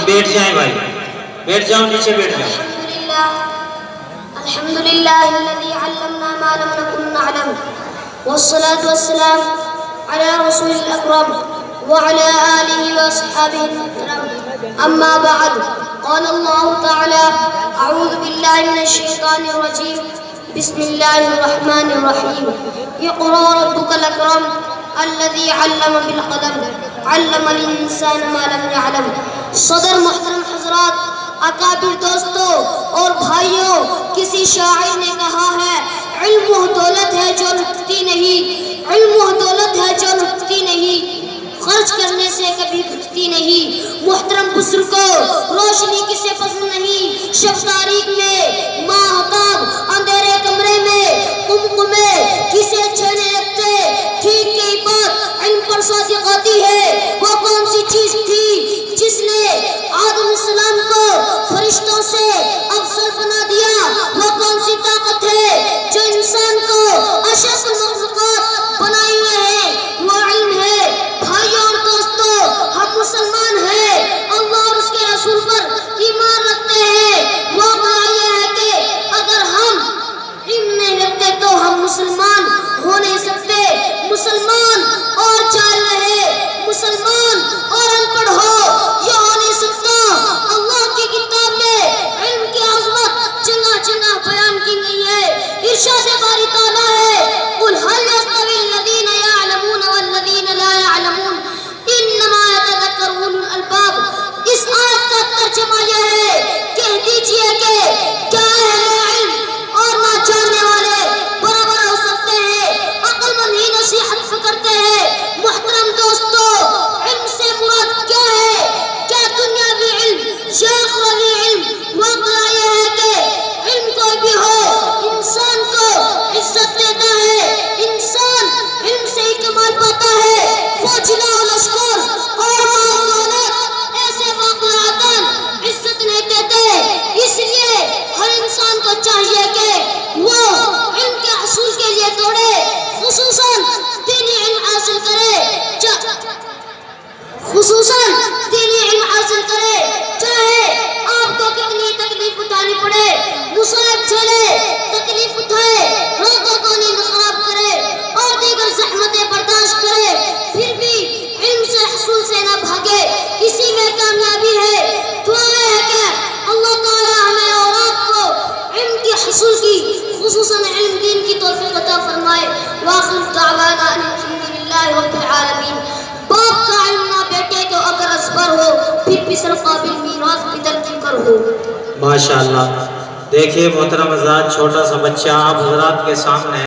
بیٹھ جائیں بھائی، بیٹھ جاؤ، نیچے بیٹھ جاؤ. الحمدللہ الذی علمنا ما لم نکن نعلم والصلاة والسلام على رسول الاکرم وعلى آلہ واصحابہ المکرم. اما بعد، قال اللہ تعالی اعوذ باللہ من الشیطان الرجیم بسم اللہ الرحمن الرحیم. اقرأ ربک الاکرم الذي علم بالقلم علم الانسان ما لم يعلم. صدر محترم حضرات، اکابر دوستوں اور بھائیوں، کسی شاعر نے کہا ہے علم وہ دولت ہے جو لٹتی نہیں، علم وہ دولت ہے جو لٹتی نہیں، خرچ کرنے سے کبھی گھٹتی نہیں. محترم بزرگوں، روشنی کسے پسند نہیں؟ شب تاریک میں، ماہتاب اندھیرے کمرے میں، قمقمے کسے اچھے نہیں لگتے؟ ٹھیک کی بات علم پر صادق آتی ہے. وہ کون سی چیز تھی جس نے آدم السلام کو فرشتوں سے افضل بنا دیا؟ وہ کون سی طاقت ہے جو انسان کو اشرف المخلوقات بنائے ہوئے ہے؟ وہ علم ہے. بھائیوں اور دوستوں، ہم مسلمان ہیں، اللہ اور اس کے رسول پر ایمان رکھتے ہیں. واقعہ یہ ہے کہ اگر ہم علم نہیں رکھتے تو ہم مسلمان ہو نہیں سکتے. مسلمان اور جاہل رہے، مسلمان اور ان پڑھ ہو، یہ ہو نہیں سکتا. اللہ کی کتاب میں علم کی عظمت جگہ جگہ بیان کی گئی ہے. ارشاد باری تعالیٰ ہے قل هل يستوي الذين يعلمون والذين لا يعلمون انما يتذكر اولو الالباب. اس آیت کا ترجمہ یہ ہے، کہہ دیجئے کہ کیا اہل علم اور نہ جاننے والے برابر ہو سکتے ہیں؟ عقل مند ہی نصیحت کرتے ہیں. محترم دوستو، علم سے مراد کیا ہے؟ کیا دنیاوی علم یا اخروی علم؟ واقعہ یہ ہے کہ علم کوئی بھی ہو انسان کو عزت دیتا ہے. انسان علم سے ہی کمال پاتا ہے. فوجلا و لشکر اور مال دولت ایسے واقعات عزت نہیں دیتے. اس لیے ہر انسان کو چاہیے کہ وہ علم کے حصول کے لیے دوڑے، خصوصاً دینی علم حاصل کرے، چاہے آپ کو کتنی تکلیف اٹھانی پڑے، مصائب جھیلے، تکلیف اٹھائے، راتوں کو نیند خراب کرے اور دیگر زحمتیں برداشت کرے، پھر بھی علم سے حصول سے نہ بھاگے. اسی میں کامیابی ہے. دعا ہے کہ اللہ تعالی ہمیں اور آپ کو علم کی حصول کی، خصوصاً علم دین کی توفیق عطا فرمائے. وآخر دعوانا ان الحمدللہ رب العالمین. باپ کا علم نہ بیٹے کو اگر ازبر ہو، پھر پسر قابل میراث بدل کی کر ہو. ماشاءاللہ. دیکھیے محترم حضرات، چھوٹا سا بچہ آپ حضرات کے سامنے